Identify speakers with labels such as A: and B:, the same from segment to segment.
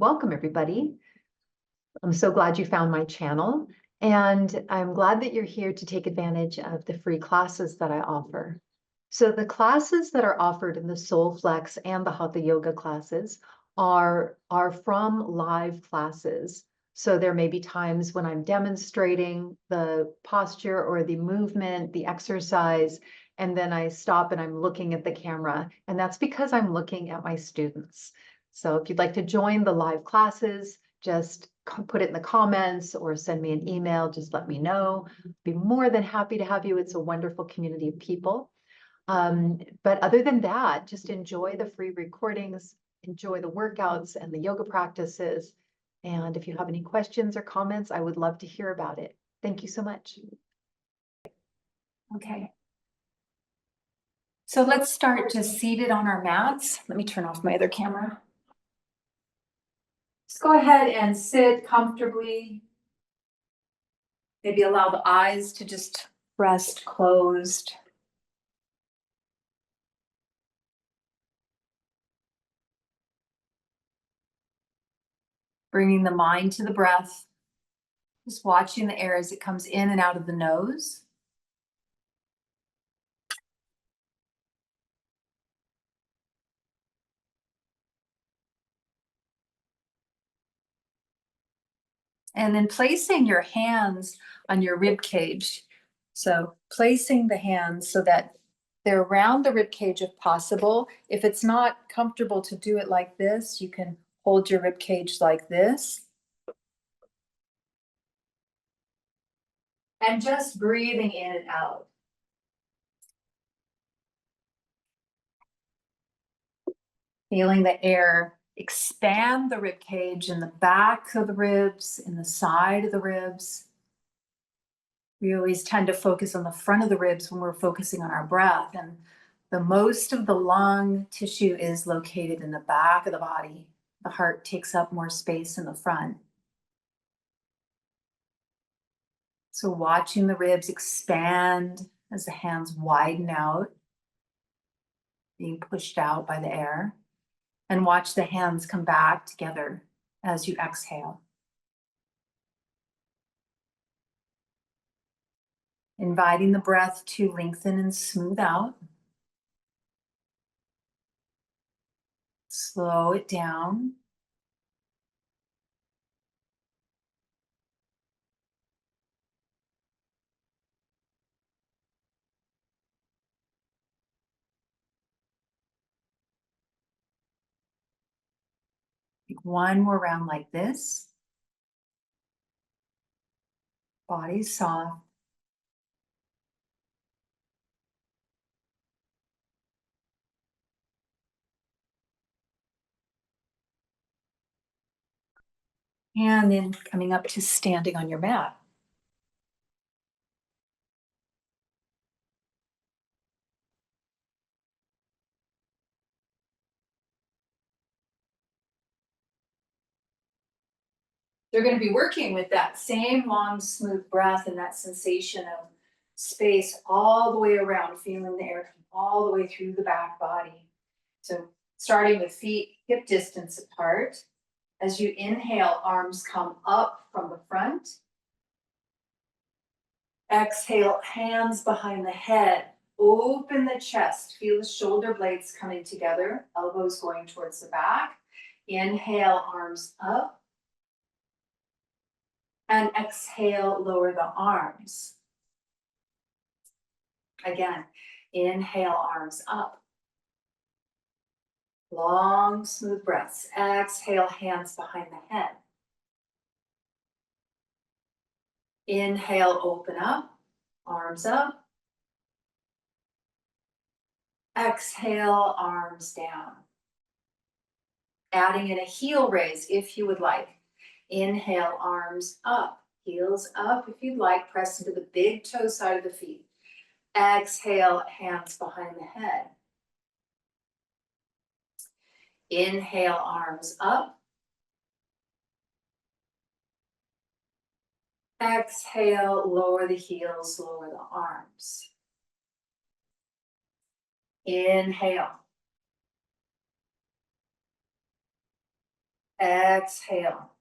A: welcome everybody. I'm so glad you found my channel, and I'm glad that you're here to take advantage of the free classes that I offer. So the classes that are offered in the Soul Flex and the Hatha Yoga classes are from live classes. So there may be times when I'm demonstrating the posture or the movement, the exercise, and then I stop and I'm looking at the camera, and that's because I'm looking at my students. So if you'd like to join the live classes, just put it in the comments or send me an email, just let me know. Be more than happy to have you. It's a wonderful community of people. But other than that, just enjoy the free recordings, enjoy the workouts and the yoga practices. And if you have any questions or comments, I would love to hear about it. Thank you so much.
B: Okay. So let's start just seated on our mats. Let me turn off my other camera. Just go ahead and sit comfortably. Maybe allow the eyes to just rest closed. Bringing the mind to the breath. Just watching the air as it comes in and out of the nose. And then placing your hands on your rib cage. So placing the hands so that they're around the rib cage if possible. If it's not comfortable to do it like this, you can hold your rib cage like this. And just breathing in and out. Feeling the air expand the rib cage in the back of the ribs, in the side of the ribs. We always tend to focus on the front of the ribs when we're focusing on our breath, and the most of the lung tissue is located in the back of the body. The heart takes up more space in the front. So watching the ribs expand as the hands widen out, being pushed out by the air, and watch the hands come back together as you exhale. Inviting the breath to lengthen and smooth out. Slow it down. Take one more round like this. Body soft. And then coming up to standing on your mat. They're going to be working with that same long, smooth breath and that sensation of space all the way around, feeling the air come all the way through the back body. So starting with feet hip distance apart. As you inhale, arms come up from the front. Exhale, hands behind the head. Open the chest. Feel the shoulder blades coming together, elbows going towards the back. Inhale, arms up. And exhale, lower the arms. Again, inhale, arms up. Long, smooth breaths. Exhale, hands behind the head. Inhale, open up, arms up. Exhale, arms down. Adding in a heel raise if you would like. Inhale, arms up, heels up if you'd like. Press into the big toe side of the feet. Exhale, hands behind the head. Inhale, arms up. Exhale, lower the heels, lower the arms. Inhale. Exhale.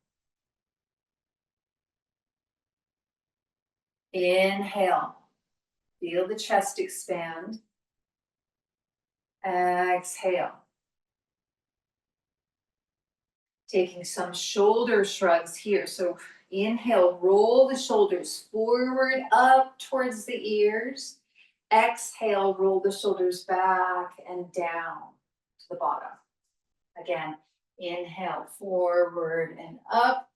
B: Inhale. Feel the chest expand. Exhale. Taking some shoulder shrugs here. So inhale, roll the shoulders forward up towards the ears. Exhale, roll the shoulders back and down to the bottom. Again, inhale, forward and up.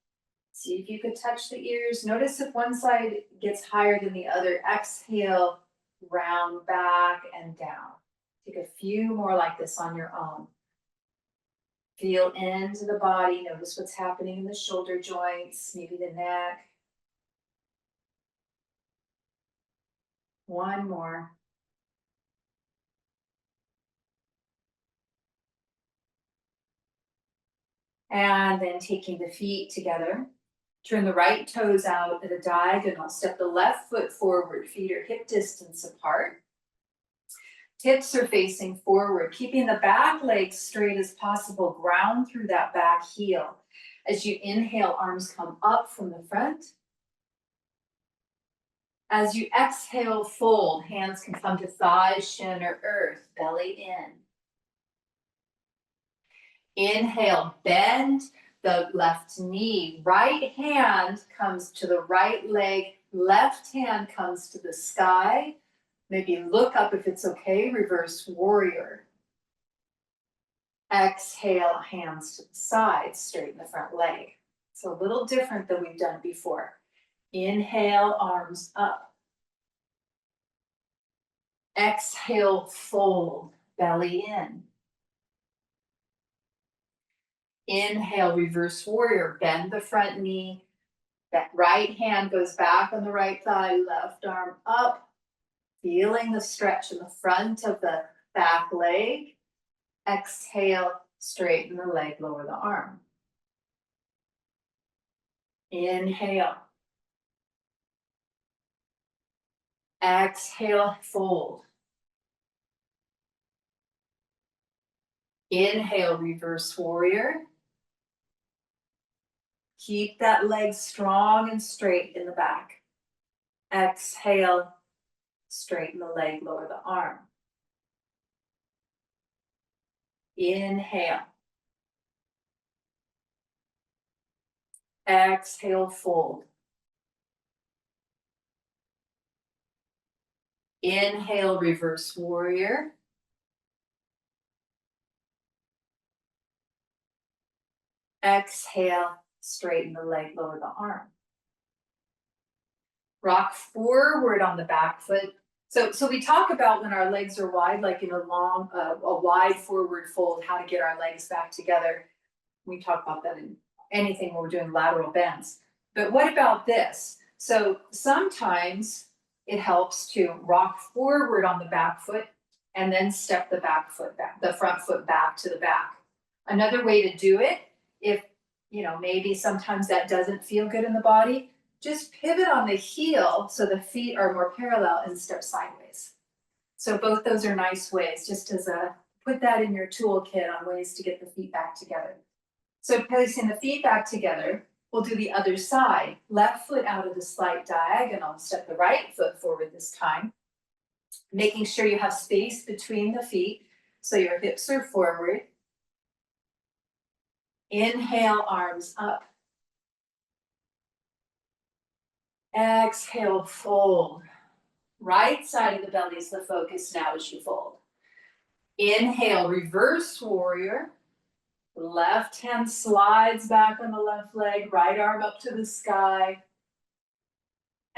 B: See if you could touch the ears. Notice if one side gets higher than the other. Exhale, round back and down. Take a few more like this on your own. Feel into the body. Notice what's happening in the shoulder joints, maybe the neck. One more. And then taking the feet together. Turn the right toes out at a diagonal. Step the left foot forward. Feet are hip distance apart. Hips are facing forward, keeping the back leg straight as possible. Ground through that back heel. As you inhale, arms come up from the front. As you exhale, fold. Hands can come to thighs, shin, or earth. Belly in. Inhale, bend the left knee. Right hand comes to the right leg. Left hand comes to the sky. Maybe look up if it's okay. Reverse warrior. Exhale, hands to the side, straighten the front leg. It's a little different than we've done before. Inhale, arms up. Exhale, fold, belly in. Inhale, reverse warrior, bend the front knee. That right hand goes back on the right thigh, left arm up. Feeling the stretch in the front of the back leg. Exhale, straighten the leg, lower the arm. Inhale. Exhale, fold. Inhale, reverse warrior. Keep that leg strong and straight in the back. Exhale, straighten the leg, lower the arm. Inhale. Exhale, fold. Inhale, reverse warrior. Exhale, straighten the leg, lower the arm. Rock forward on the back foot. So we talk about when our legs are wide, like in a wide forward fold, how to get our legs back together. We talk about that in anything when we're doing lateral bends. But what about this? So sometimes it helps to rock forward on the back foot and then step the back foot back, the front foot back to the back. Another way to do it, if maybe sometimes that doesn't feel good in the body, just pivot on the heel so the feet are more parallel and step sideways. So both those are nice ways, just as put that in your toolkit on ways to get the feet back together. So placing the feet back together, we'll do the other side. Left foot out of the slight diagonal. Step the right foot forward this time. Making sure you have space between the feet so your hips are forward. Inhale, arms up. Exhale, fold. Right side of the belly is the focus now as you fold. Inhale, reverse warrior. Left hand slides back on the left leg, right arm up to the sky.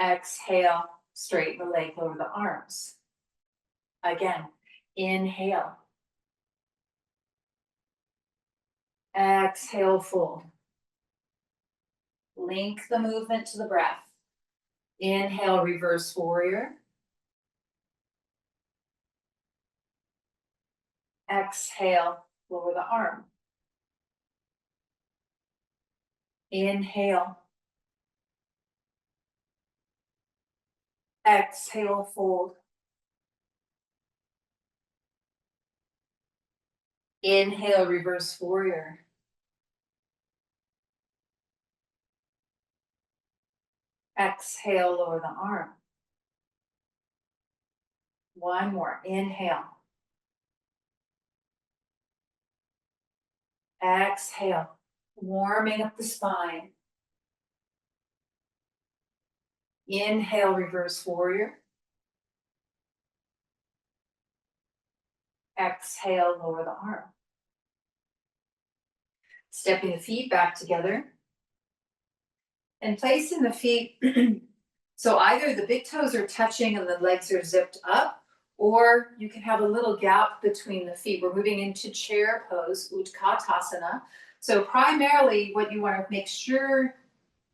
B: Exhale, straighten the leg, lower the arms. Again, inhale. Exhale, fold. Link the movement to the breath. Inhale, reverse warrior. Exhale, lower the arm. Inhale. Exhale, fold. Inhale, reverse warrior. Exhale, lower the arm. One more, inhale. Exhale, warming up the spine. Inhale, reverse warrior. Exhale, lower the arm. Stepping the feet back together. And placing the feet, so either the big toes are touching and the legs are zipped up, or you can have a little gap between the feet. We're moving into chair pose, Utkatasana. So primarily what you want to make sure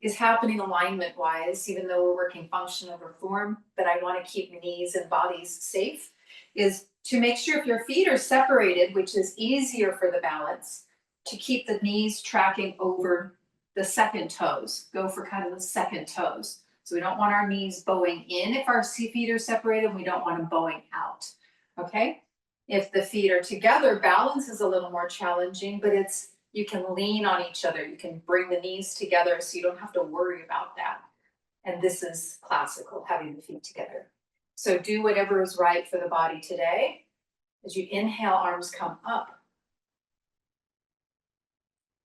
B: is happening alignment-wise, even though we're working function over form, but I want to keep knees and bodies safe, is to make sure if your feet are separated, which is easier for the balance, to keep the knees tracking over the second toes. Go for kind of the second toes. So we don't want our knees bowing in if our feet are separated. We don't want them bowing out. Okay? If the feet are together, balance is a little more challenging, but you can lean on each other. You can bring the knees together so you don't have to worry about that. And this is classical, having the feet together. So do whatever is right for the body today. As you inhale, arms come up.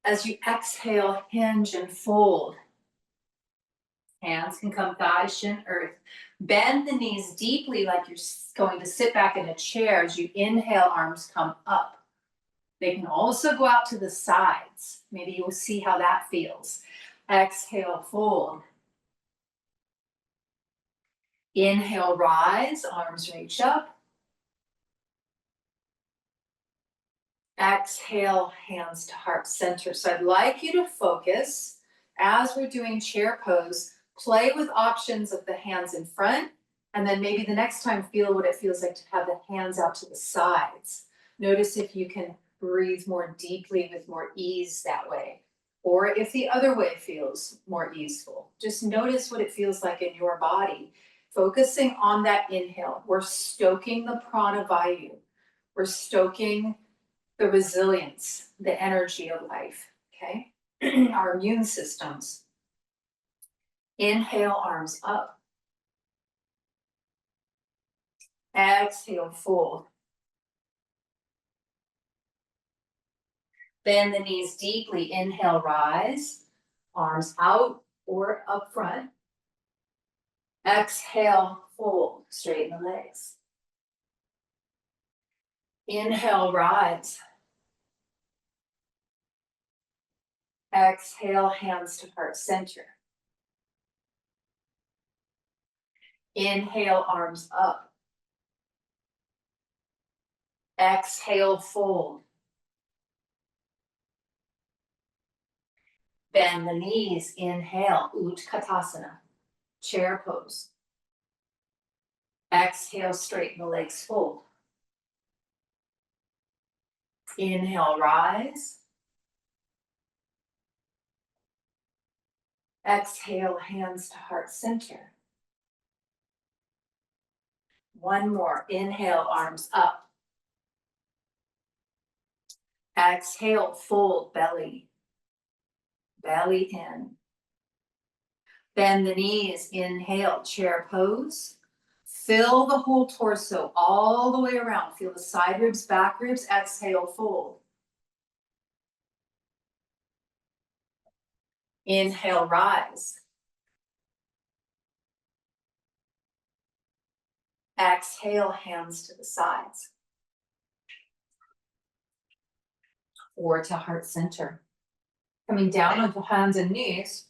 B: As you exhale, hinge and fold. Hands can come thighs, shin, earth. Bend the knees deeply like you're going to sit back in a chair. As you inhale, arms come up. They can also go out to the sides. Maybe you'll see how that feels. Exhale, fold. Inhale, rise, arms reach up. Exhale, hands to heart center. So I'd like you to focus as we're doing chair pose, play with options of the hands in front, and then maybe the next time feel what it feels like to have the hands out to the sides. Notice if you can breathe more deeply with more ease that way, or if the other way feels more easeful. Just notice what it feels like in your body. Focusing on that inhale, we're stoking the prana vayu. We're stoking the resilience, the energy of life, okay? Our immune systems. Inhale, arms up. Exhale, fold. Bend the knees deeply. Inhale, rise. Arms out or up front. Exhale, fold. Straighten the legs. Inhale, rise. Exhale, hands to heart center. Inhale, arms up. Exhale, fold. Bend the knees. Inhale, Utkatasana, chair pose. Exhale, straighten the legs, fold. Inhale, rise. Exhale, hands to heart center. One more. Inhale, arms up. Exhale, fold, belly. Belly in. Bend the knees. Inhale, chair pose. Fill the whole torso all the way around. Feel the side ribs, back ribs. Exhale, fold. Inhale, rise. Exhale, hands to the sides. Or to heart center. Coming down onto hands and knees.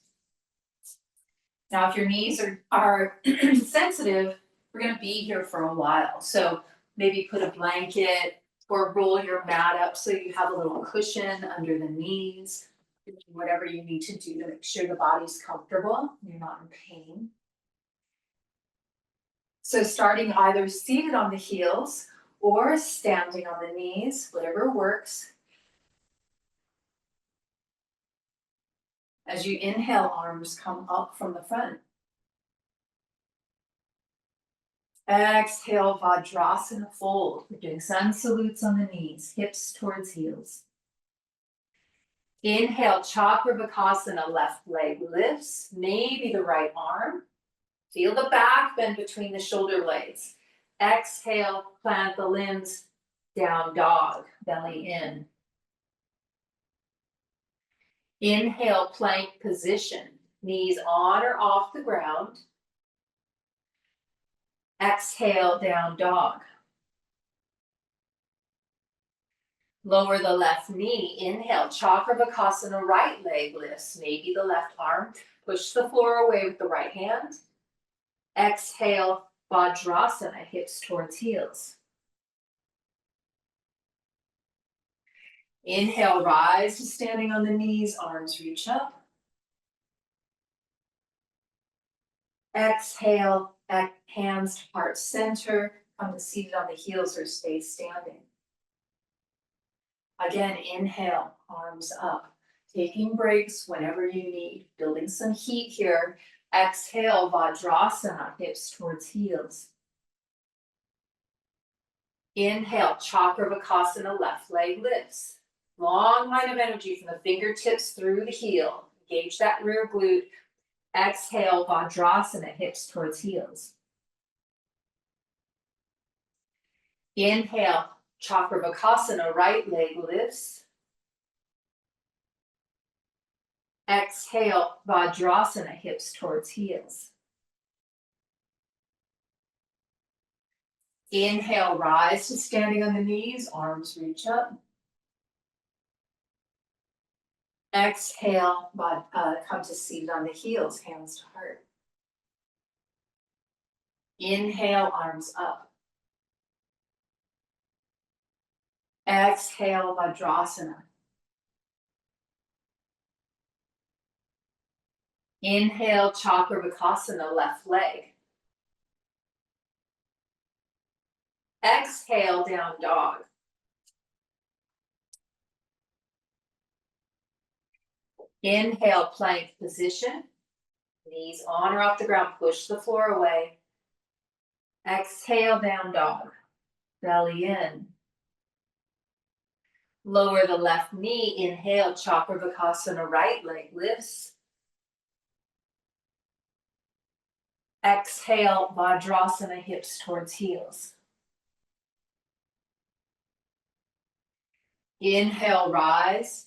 B: Now, if your knees are sensitive, we're going to be here for a while. So maybe put a blanket or roll your mat up so you have a little cushion under the knees. Whatever you need to do to make sure the body's comfortable, you're not in pain. So starting either seated on the heels or standing on the knees, whatever works. As you inhale, arms come up from the front. Exhale, Vajrasana fold. We're doing sun salutes on the knees, hips towards heels. Inhale, Chakrabakasana, left leg lifts, maybe the right arm. Feel the back bend between the shoulder blades. Exhale, plant the limbs, down dog, belly in. Inhale, plank position, knees on or off the ground. Exhale, down dog. Lower the left knee. Inhale, Chakrabakasana, right leg lifts, maybe the left arm. Push the floor away with the right hand. Exhale, Vajrasana, hips towards heels. Inhale, rise to standing on the knees, arms reach up. Exhale, hands to heart center, come to seated on the heels or stay standing. Again, inhale, arms up. Taking breaks whenever you need, building some heat here. Exhale, Vajrasana, hips towards heels. Inhale, Chakrabakasana, left leg lifts. Long line of energy from the fingertips through the heel. Engage that rear glute. Exhale, Vajrasana, hips towards heels. Inhale, Chakrabakasana, right leg lifts. Exhale, Vajrasana, hips towards heels. Inhale, rise to standing on the knees, arms reach up. Exhale, come to seated on the heels, hands to heart. Inhale, arms up. Exhale, Vajrasana. Inhale, Chakrabakasana, left leg. Exhale, down dog. Inhale, plank position. Knees on or off the ground, push the floor away. Exhale, down dog. Belly in. Lower the left knee. Inhale, Chakrabakasana, right leg lifts. Exhale, Vajrasana, hips towards heels. Inhale, rise.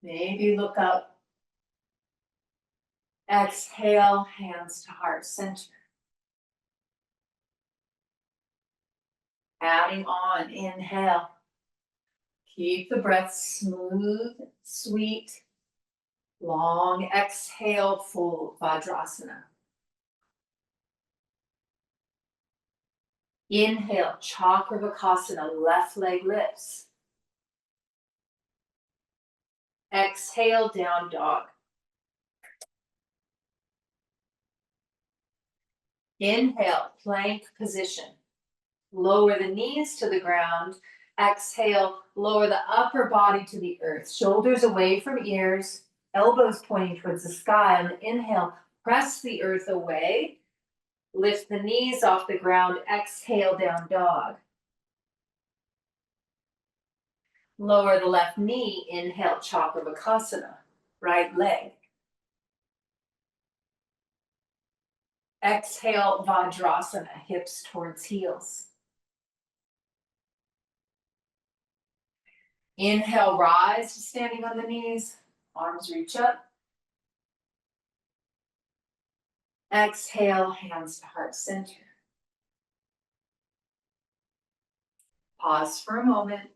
B: Maybe look up. Exhale, hands to heart center. Adding on, inhale. Keep the breath smooth, sweet. Long exhale, full Vajrasana. Inhale, Chakrabakasana, left leg lifts. Exhale, down dog. Inhale, plank position. Lower the knees to the ground. Exhale, lower the upper body to the earth. Shoulders away from ears, elbows pointing towards the sky. On the inhale, press the earth away. Lift the knees off the ground. Exhale, down dog. Lower the left knee. Inhale, Chakrabakasana, right leg. Exhale, Vajrasana, hips towards heels. Inhale, rise to standing on the knees, arms reach up. Exhale, hands to heart center. Pause for a moment.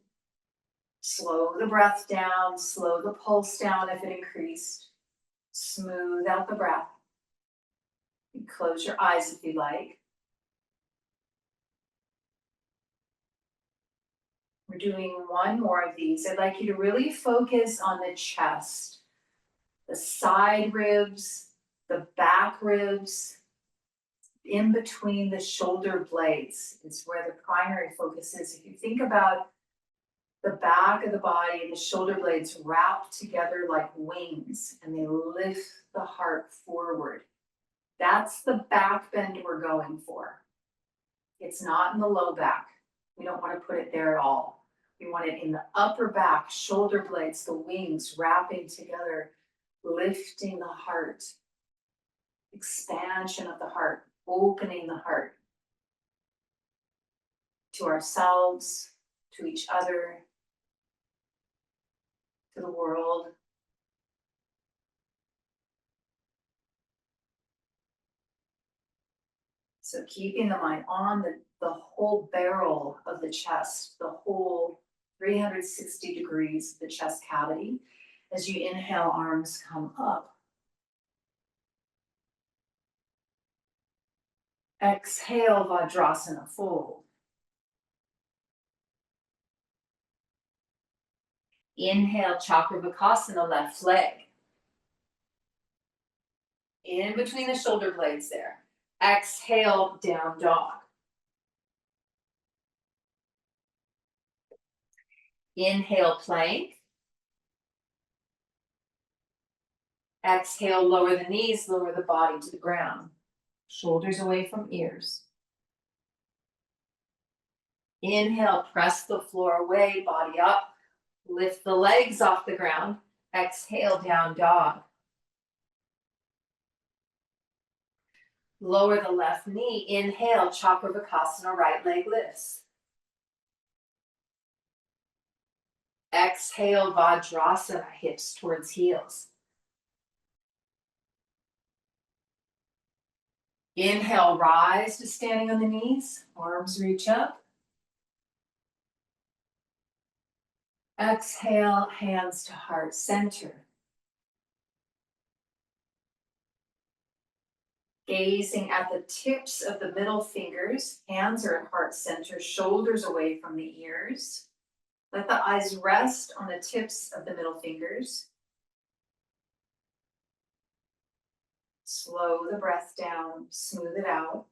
B: Slow the breath down, slow the pulse down if it increased. Smooth out the breath. And close your eyes if you like. We're doing one more of these. I'd like you to really focus on the chest, the side ribs, the back ribs, in between the shoulder blades is where the primary focus is. If you think about the back of the body, the shoulder blades wrap together like wings and they lift the heart forward. That's the back bend we're going for. It's not in the low back. We don't want to put it there at all. You want it in the upper back, shoulder blades, the wings wrapping together, lifting the heart, expansion of the heart, opening the heart to ourselves, to each other, to the world. So keeping the mind on the whole barrel of the chest, the whole 360 degrees of the chest cavity. As you inhale, arms come up. Exhale, Vajrasana, fold. Inhale, Chakravarkasana, left leg. In between the shoulder blades there. Exhale, down dog. Inhale, plank. Exhale, lower the knees, lower the body to the ground. Shoulders away from ears. Inhale, press the floor away, body up. Lift the legs off the ground. Exhale, down dog. Lower the left knee. Inhale, Chakravarkasana, right leg lifts. Exhale, Vajrasana, hips towards heels. Inhale, rise to standing on the knees. Arms reach up. Exhale, hands to heart center. Gazing at the tips of the middle fingers, hands are at heart center, shoulders away from the ears. Let the eyes rest on the tips of the middle fingers. Slow the breath down, smooth it out.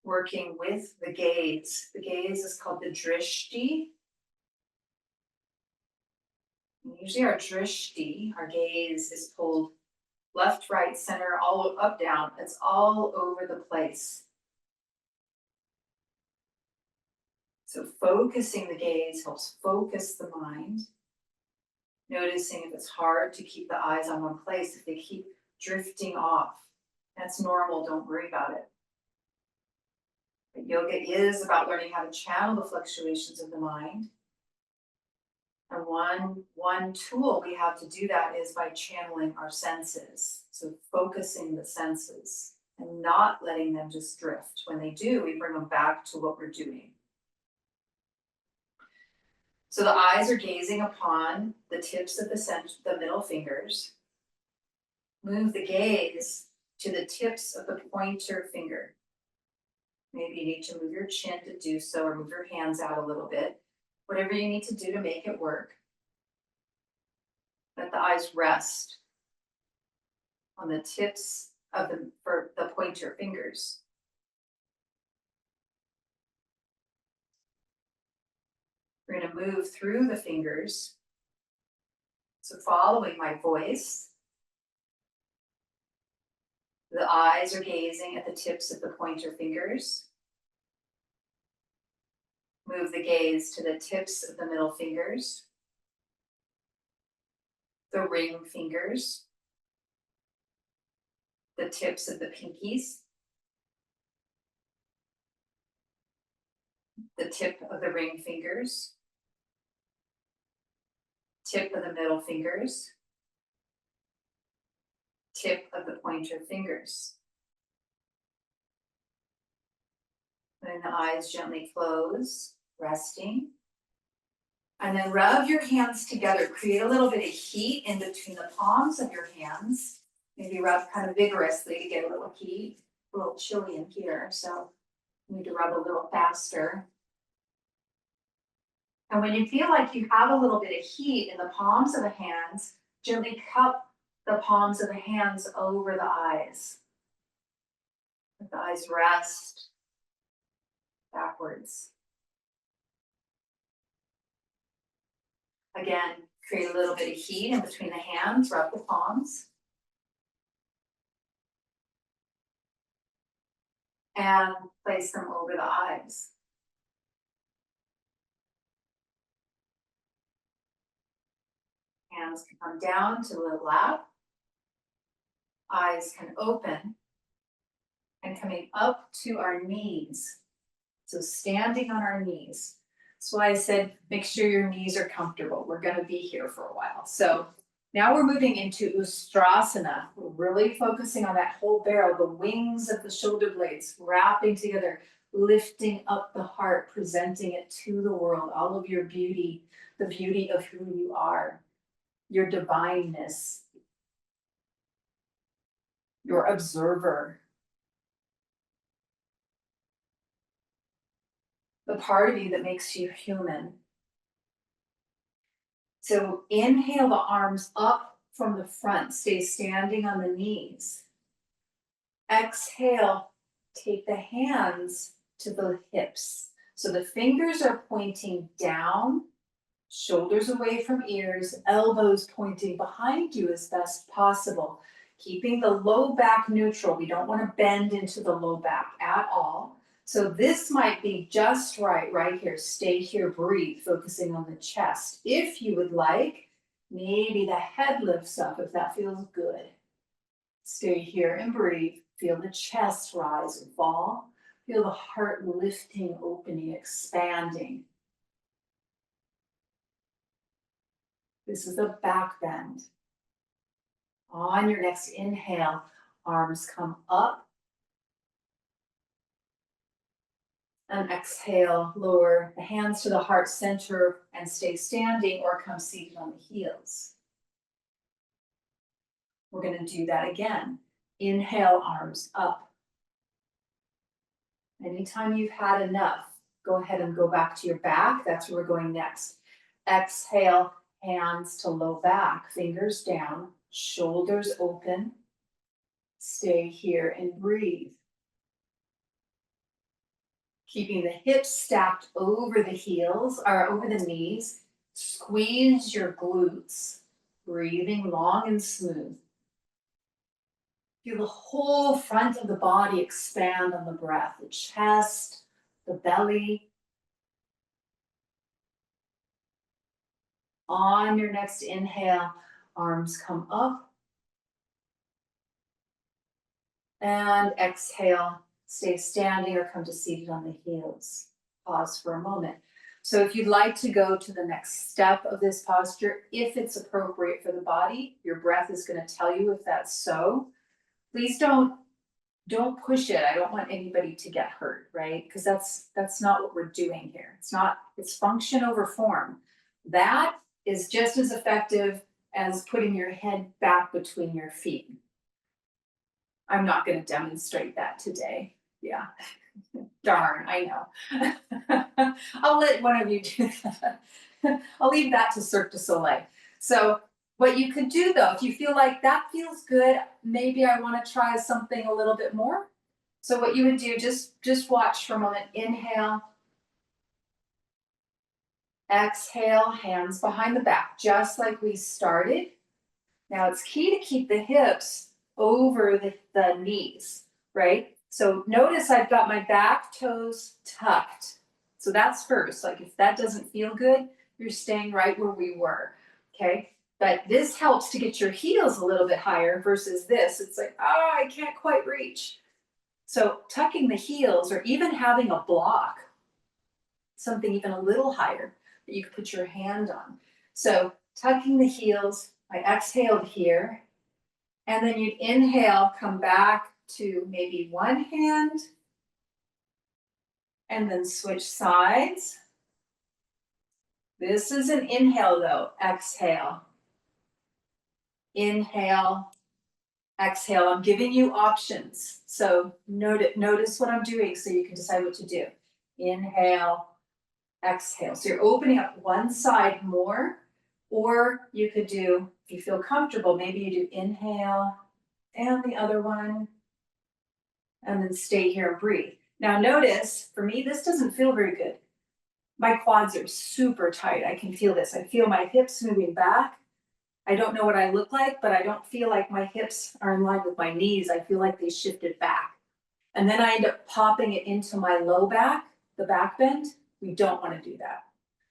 B: Working with the gaze. The gaze is called the drishti. Usually our drishti, our gaze, is pulled left, right, center, all up, down. It's all over the place. So focusing the gaze helps focus the mind. Noticing if it's hard to keep the eyes on one place, if they keep drifting off. That's normal, don't worry about it. But yoga is about learning how to channel the fluctuations of the mind. And one tool we have to do that is by channeling our senses. So focusing the senses and not letting them just drift. When they do, we bring them back to what we're doing. So the eyes are gazing upon the tips of the middle fingers. Move the gaze to the tips of the pointer finger. Maybe you need to move your chin to do so, or move your hands out a little bit. Whatever you need to do to make it work. Let the eyes rest on the tips of the pointer fingers. We're going to move through the fingers. So following my voice, the eyes are gazing at the tips of the pointer fingers. Move the gaze to the tips of the middle fingers, the ring fingers, the tips of the pinkies, the tip of the ring fingers, tip of the middle fingers, tip of the pointer fingers. Letting the eyes gently close, resting. And then rub your hands together. Create a little bit of heat in between the palms of your hands. Maybe rub kind of vigorously to get a little heat. A little chilly in here, so you need to rub a little faster. And when you feel like you have a little bit of heat in the palms of the hands, gently cup the palms of the hands over the eyes. Let the eyes rest backwards. Again, create a little bit of heat in between the hands, rub the palms. and place them over the eyes. Hands can come down to the lap. Eyes can open. And coming up to our knees. So standing on our knees. That's why I said, make sure your knees are comfortable. We're going to be here for a while. So now we're moving into Ustrasana. We're really focusing on that whole barrel, the wings of the shoulder blades, wrapping together, lifting up the heart, presenting it to the world, all of your beauty, the beauty of who you are, your divineness, your observer, the part of you that makes you human. So inhale the arms up from the front, stay standing on the knees. Exhale, take the hands to the hips. So the fingers are pointing down, shoulders away from ears, elbows pointing behind you as best possible. Keeping the low back neutral. We don't want to bend into the low back at all. So this might be just right here. Stay here, breathe, focusing on the chest. If you would like, maybe the head lifts up if that feels good. Stay here and breathe. Feel the chest rise and fall. Feel the heart lifting, opening, expanding. This is the back bend. On your next inhale, arms come up. And exhale, lower the hands to the heart center and stay standing or come seated on the heels. We're going to do that again. Inhale, arms up. Anytime you've had enough, go ahead and go back to your back. That's where we're going next. Exhale, hands to low back, fingers down, shoulders open. Stay here and breathe. Keeping the hips stacked over the heels or over the knees. Squeeze your glutes, breathing long and smooth. Feel the whole front of the body expand on the breath, the chest, the belly. On your next inhale, arms come up. And exhale, stay standing or come to seated on the heels. Pause for a moment. So if you'd like to go to the next step of this posture, if it's appropriate for the body, your breath is going to tell you if that's so. Please don't push it. I don't want anybody to get hurt, right? Because that's not what we're doing here. It's function over form. That is just as effective as putting your head back between your feet. I'm not going to demonstrate that today. Yeah. Darn, I know. I'll let one of you do that. I'll leave that to Cirque du Soleil. So what you could do though, if you feel like that feels good, maybe I want to try something a little bit more. So what you would do, just watch for a moment. Inhale. Exhale, hands behind the back, just like we started. Now it's key to keep the hips over the knees, right? So notice I've got my back toes tucked. So that's first. Like if that doesn't feel good, you're staying right where we were, okay? But this helps to get your heels a little bit higher versus this. It's like, oh, I can't quite reach. So tucking the heels or even having a block, something even a little higher that you can put your hand on. So tucking the heels, I exhaled here. And then you'd inhale, come back to maybe one hand. And then switch sides. This is an inhale though, exhale. Inhale, exhale. I'm giving you options. So notice what I'm doing so you can decide what to do. Inhale, exhale. So you're opening up one side more, or you could do, if you feel comfortable, maybe you do inhale and the other one, and then stay here and breathe. Now notice, for me, this doesn't feel very good. My quads are super tight. I can feel this. I feel my hips moving back. I don't know what I look like, but I don't feel like my hips are in line with my knees. I feel like they shifted back. And then I end up popping it into my low back, the back bend. We don't want to do that.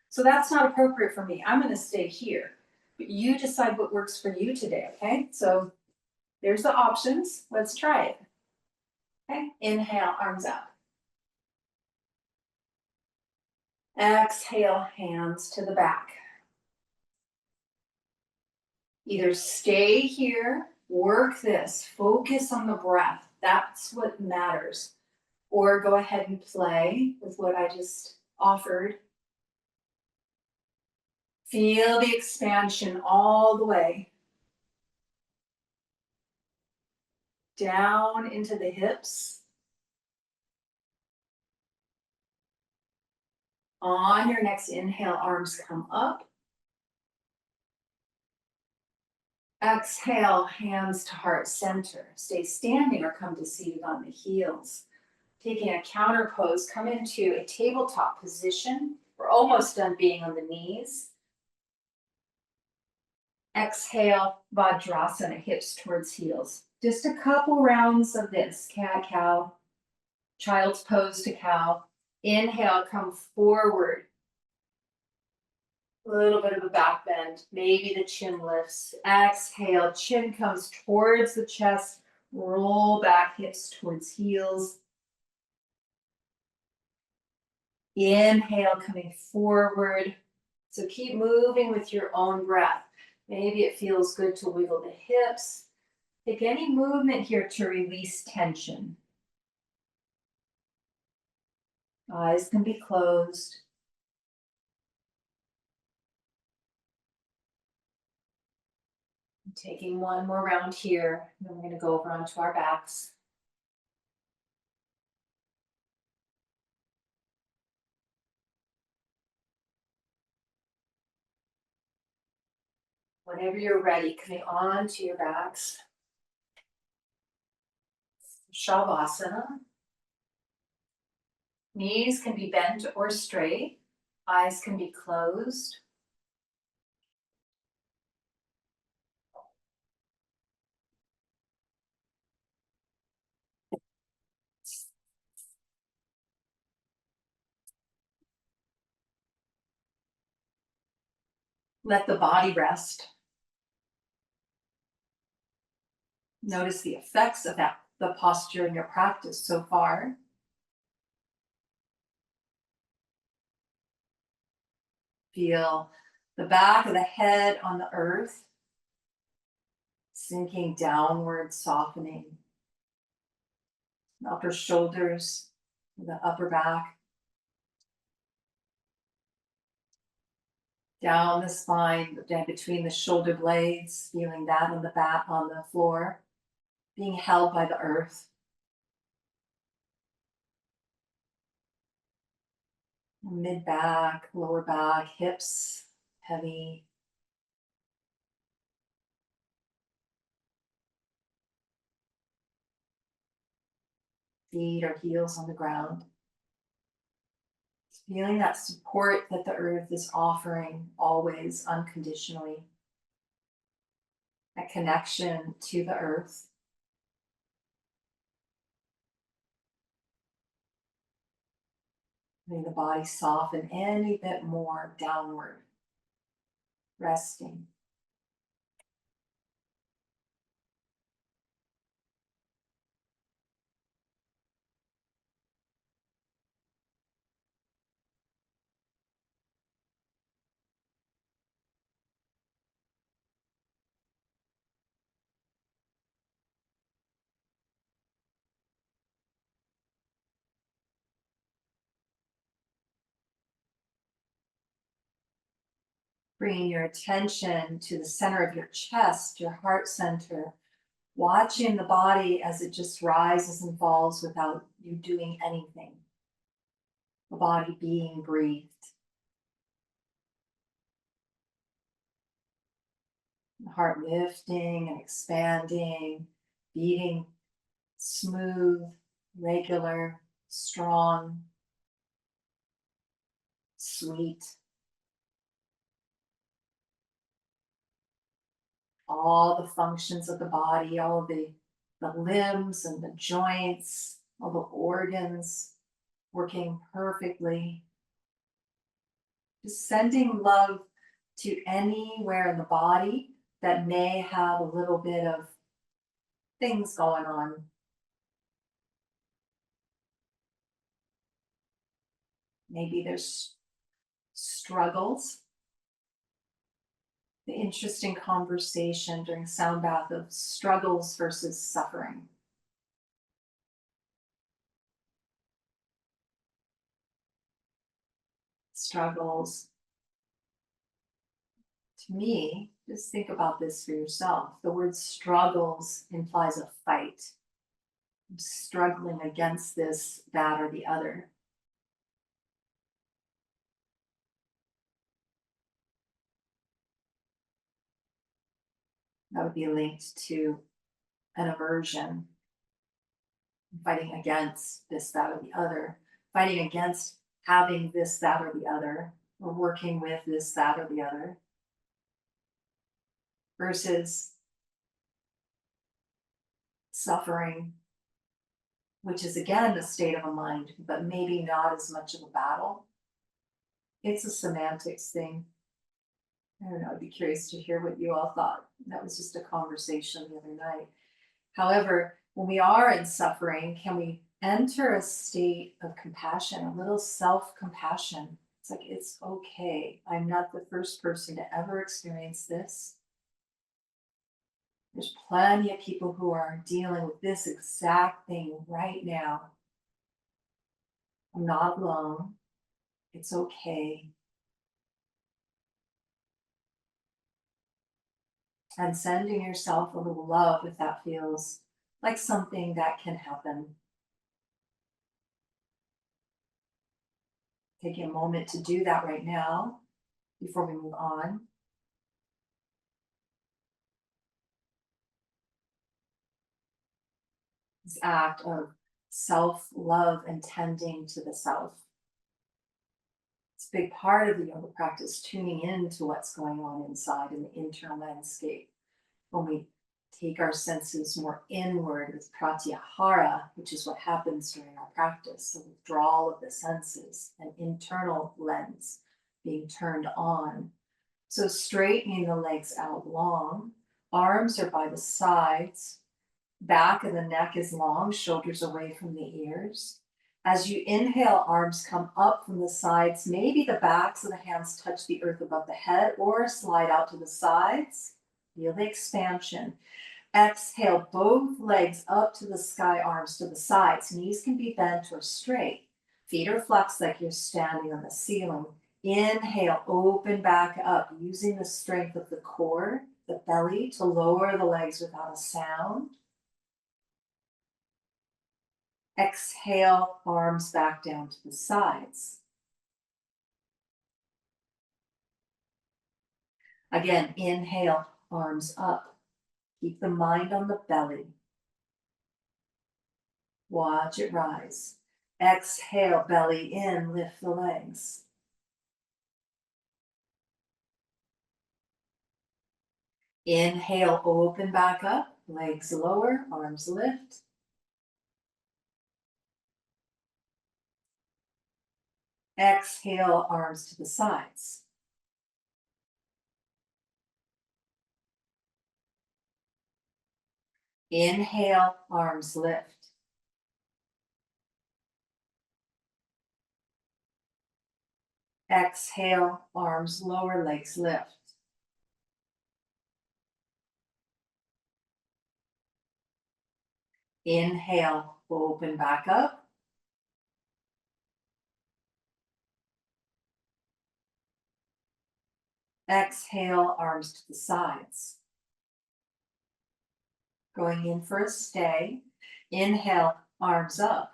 B: So that's not appropriate for me. I'm going to stay here. But you decide what works for you today, okay? So there's the options. Let's try it. Okay, inhale, arms up. Exhale, hands to the back. Either stay here, work this, focus on the breath. That's what matters. Or go ahead and play with what I just offered. Feel the expansion all the way. Down into the hips. On your next inhale, arms come up. Exhale, hands to heart center. Stay standing or come to seated on the heels. Taking a counter pose, come into a tabletop position. We're almost done being on the knees. Exhale, Vajrasana, hips towards heels. Just a couple rounds of this, cat-cow, child's pose to cow. Inhale, come forward. A little bit of a back bend, maybe the chin lifts. Exhale, chin comes towards the chest, roll back, hips towards heels. Inhale, coming forward. So keep moving with your own breath. Maybe it feels good to wiggle the hips. Take any movement here to release tension. Eyes can be closed. Taking one more round here, then we're going to go over onto our backs. Whenever you're ready, coming on to your backs. Shavasana. Knees can be bent or straight. Eyes can be closed. Let the body rest. Notice the effects of the posture in your practice so far. Feel the back of the head on the earth, sinking downward, softening. The upper shoulders, the upper back. Down the spine, down between the shoulder blades, feeling that on the back, on the floor, being held by the earth. Mid back, lower back, hips heavy. Feet or heels on the ground. Feeling that support that the earth is offering always unconditionally. A connection to the earth. Letting the body soften any bit more downward. Resting. Bringing your attention to the center of your chest, your heart center, watching the body as it just rises and falls without you doing anything. The body being breathed. The heart lifting and expanding, beating smooth, regular, strong, sweet. All the functions of the body, all of the limbs and the joints, all the organs working perfectly. Just sending love to anywhere in the body that may have a little bit of things going on. Maybe there's struggles. The interesting conversation during sound bath of struggles versus suffering. Struggles. To me, just think about this for yourself. The word struggles implies a fight. I'm struggling against this, that, or the other. That would be linked to an aversion, fighting against this, that, or the other, fighting against having this, that, or the other, or working with this, that, or the other, versus suffering, which is again a state of a mind, but maybe not as much of a battle. It's a semantics thing. I don't know, I'd be curious to hear what you all thought. That was just a conversation the other night. However, when we are in suffering, can we enter a state of compassion, a little self-compassion? It's like, it's okay. I'm not the first person to ever experience this. There's plenty of people who are dealing with this exact thing right now. I'm not alone. It's okay. And sending yourself a little love if that feels like something that can happen. Taking a moment to do that right now before we move on. This act of self-love and tending to the self. It's a big part of the yoga practice, tuning into what's going on inside in the internal landscape. When we take our senses more inward with pratyahara, which is what happens during our practice, so withdrawal of the senses, an internal lens being turned on. So straightening the legs out long, arms are by the sides, back of the neck is long, shoulders away from the ears. As you inhale, arms come up from the sides. Maybe the backs of the hands touch the earth above the head or slide out to the sides. Feel the expansion. Exhale, both legs up to the sky, arms to the sides. Knees can be bent or straight. Feet are flexed like you're standing on the ceiling. Inhale, open back up, using the strength of the core, the belly, to lower the legs without a sound. Exhale, arms back down to the sides. Again, inhale, arms up. Keep the mind on the belly. Watch it rise. Exhale, belly in, lift the legs. Inhale, open back up, legs lower, arms lift. Exhale, arms to the sides. Inhale, arms lift. Exhale, arms lower, legs lift. Inhale, open back up. Exhale, arms to the sides. Going in for a stay. Inhale, arms up.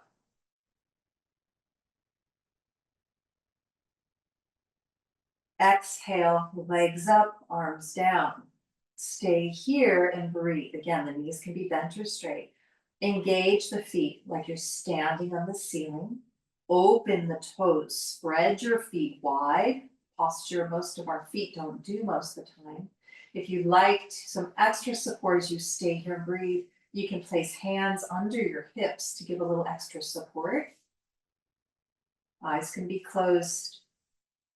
B: Exhale, legs up, arms down. Stay here and breathe. Again, the knees can be bent or straight. Engage the feet like you're standing on the ceiling. Open the toes. Spread your feet wide. Posture most of our feet don't do most of the time. If you'd like some extra support as you stay here and breathe, You can place hands under your hips to give a little extra support. Eyes can be closed.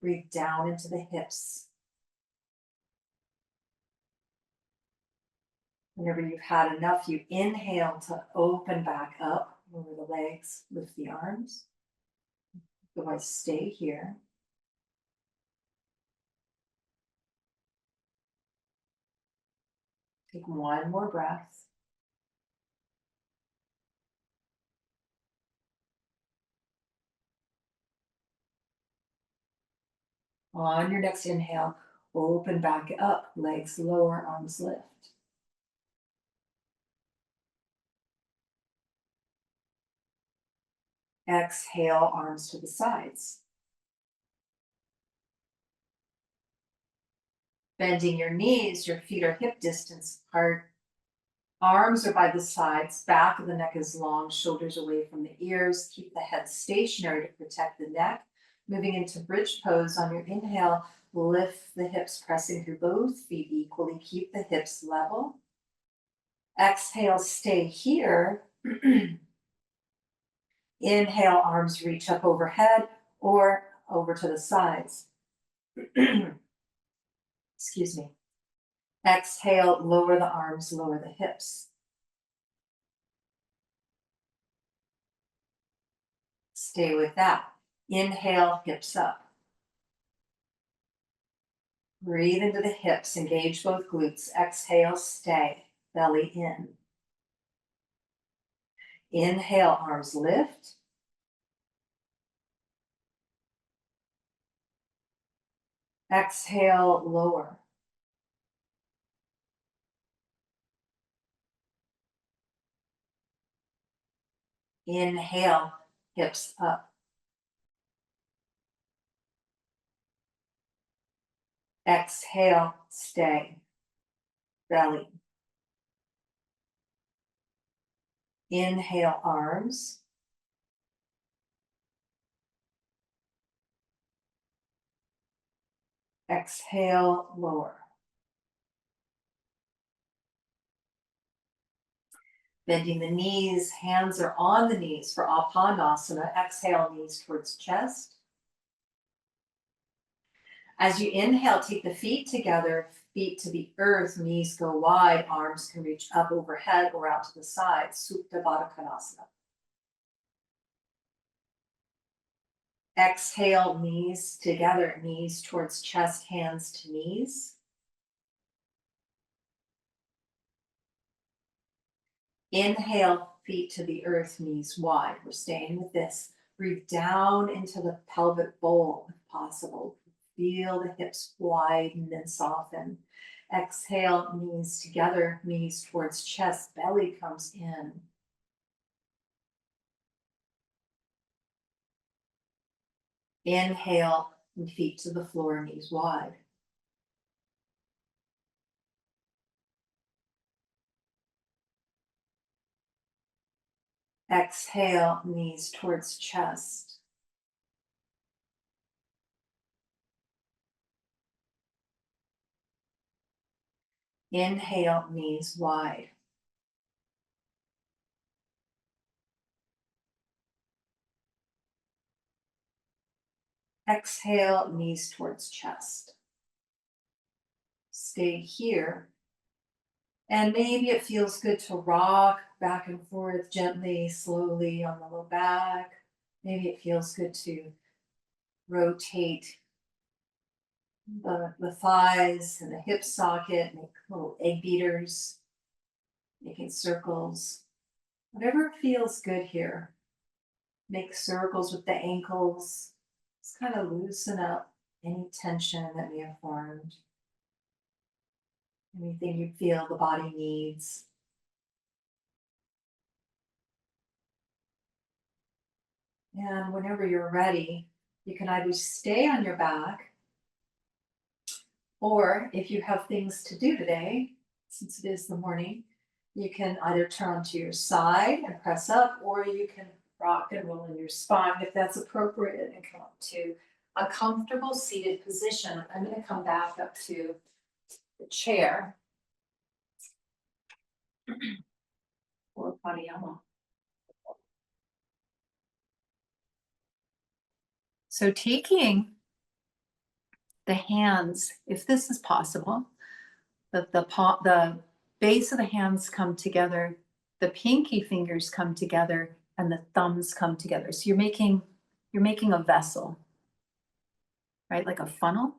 B: Breathe down into the hips. Whenever you've had enough, you inhale to open back up over the legs, lift the arms. Otherwise, stay here. Take one more breath. On your next inhale, open back up, legs lower, arms lift. Exhale, arms to the sides. Bending your knees, your feet are hip distance apart. Arms are by the sides, back of the neck is long, shoulders away from the ears. Keep the head stationary to protect the neck. Moving into bridge pose on your inhale, lift the hips, pressing through both feet equally. Keep the hips level. Exhale, stay here. Inhale, arms reach up overhead or over to the sides. Excuse me. Exhale, lower the arms, lower the hips. Stay with that. Inhale, hips up. Breathe into the hips, engage both glutes. Exhale, stay, belly in. Inhale, arms lift. Exhale, lower. Inhale, hips up. Exhale, stay, belly. Inhale, arms. Exhale, lower. Bending the knees, hands are on the knees for Apanasana. Exhale, knees towards chest. As you inhale, take the feet together, feet to the earth, knees go wide, arms can reach up overhead or out to the side. Supta Baddha Konasana. Exhale, knees together, knees towards chest, hands to knees. Inhale, feet to the earth, knees wide. We're staying with this. Breathe down into the pelvic bowl if possible. Feel the hips widen and soften. Exhale, knees together, knees towards chest, belly comes in. Inhale, and feet to the floor, knees wide. Exhale, knees towards chest. Inhale, knees wide. Exhale, knees towards chest. Stay here. And maybe it feels good to rock back and forth gently, slowly on the low back. Maybe it feels good to rotate the thighs and the hip socket, make little egg beaters, making circles. Whatever feels good here. Make circles with the ankles. Just kind of loosen up any tension that may have formed. Anything you feel the body needs. And whenever you're ready, you can either stay on your back, or if you have things to do today, since it is the morning, you can either turn to your side and press up, or you can rock and roll in your spine if that's appropriate and come up to a comfortable seated position. I'm going to come back up to the chair. or pranayama. So taking the hands, if this is possible, the base of the hands come together, the pinky fingers come together, and the thumbs come together. So you're making a vessel, right? Like a funnel.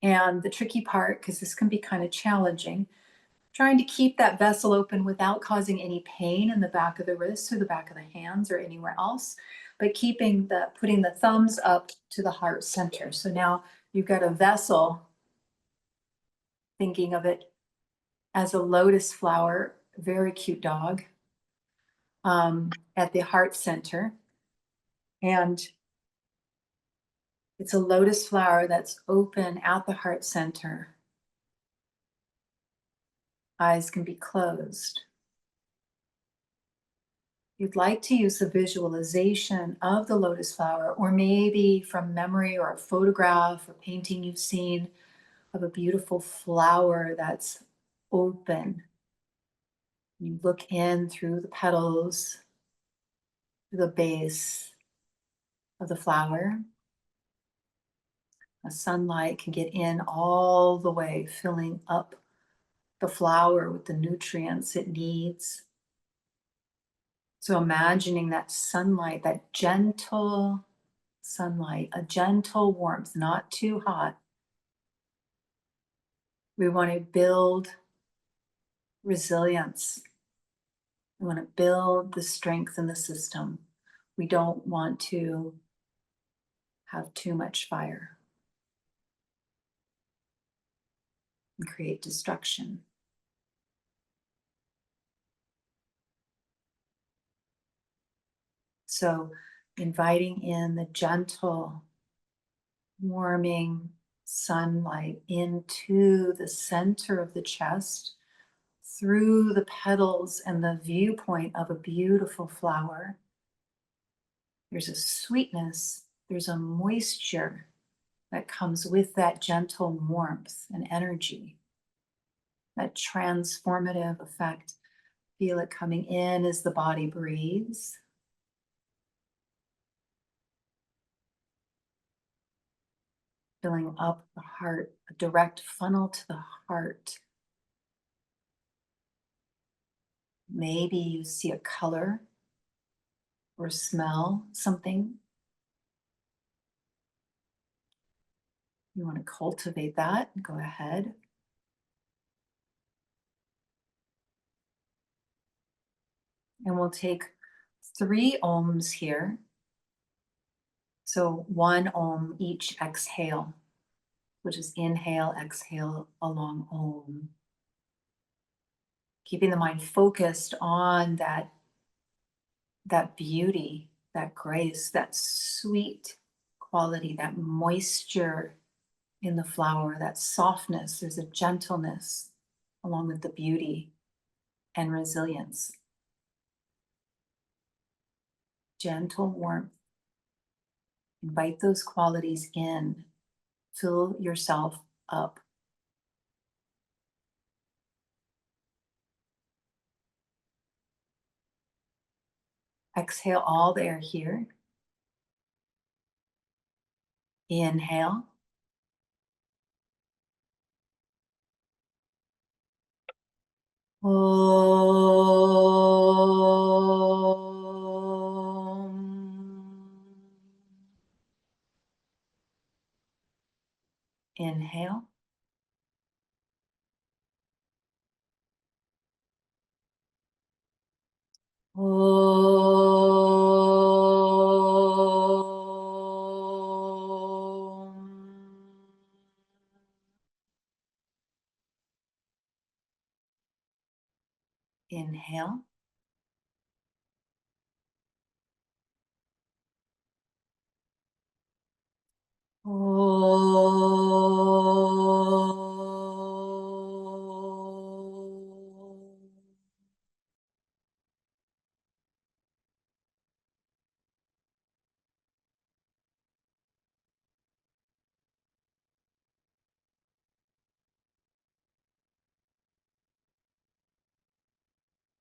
B: And the tricky part, because this can be kind of challenging, trying to keep that vessel open without causing any pain in the back of the wrists or the back of the hands or anywhere else, but putting the thumbs up to the heart center. So now you've got a vessel, thinking of it as a lotus flower, very cute dog, at the heart center. And it's a lotus flower that's open at the heart center. Eyes can be closed. You'd like to use the visualization of the lotus flower, or maybe from memory or a photograph or painting you've seen of a beautiful flower that's open. You look in through the petals, through the base of the flower. The sunlight can get in all the way, filling up the flower with the nutrients it needs. So imagining that sunlight, that gentle sunlight, a gentle warmth, not too hot. We want to build resilience. We want to build the strength in the system. We don't want to have too much fire and create destruction. So inviting in the gentle, warming sunlight into the center of the chest, through the petals and the viewpoint of a beautiful flower. There's a sweetness, there's a moisture that comes with that gentle warmth and energy, that transformative effect. Feel it coming in as the body breathes. Filling up the heart, a direct funnel to the heart. Maybe you see a color or smell something. You want to cultivate that, go ahead. And we'll take 3 ohms here. So 1 ohm each exhale, which is inhale, exhale, a long ohm. Keeping the mind focused on that beauty, that grace, that sweet quality, that moisture in the flower, that softness. There's a gentleness along with the beauty and resilience. Gentle warmth. Invite those qualities in. Fill yourself up. Exhale all the air here. Inhale. Inhale. Inhale.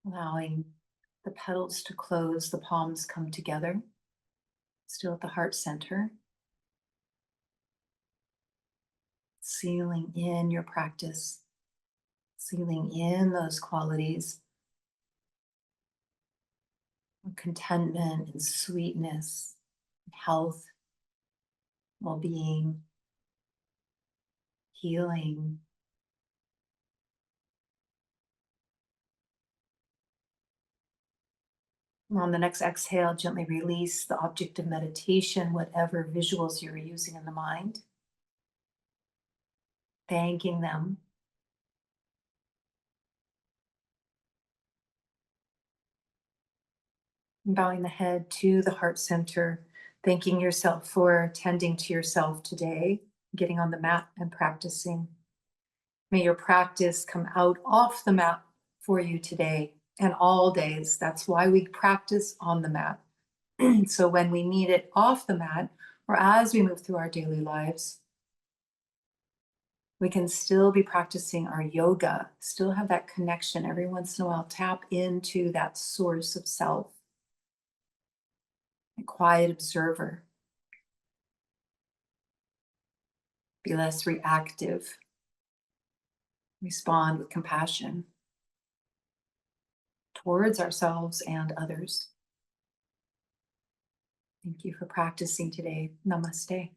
B: Allowing the petals to close, the palms come together, still at the heart center. Sealing in your practice, sealing in those qualities of contentment and sweetness, health, well-being, healing. And on the next exhale, gently release the object of meditation, whatever visuals you're using in the mind, thanking them. And bowing the head to the heart center, thanking yourself for tending to yourself today, getting on the mat and practicing. May your practice come out off the mat for you today and all days. That's why we practice on the mat. So when we need it off the mat, or as we move through our daily lives, we can still be practicing our yoga, still have that connection. Every once in a while, tap into that source of self, a quiet observer. Be less reactive. Respond with compassion towards ourselves and others. Thank you for practicing today. Namaste.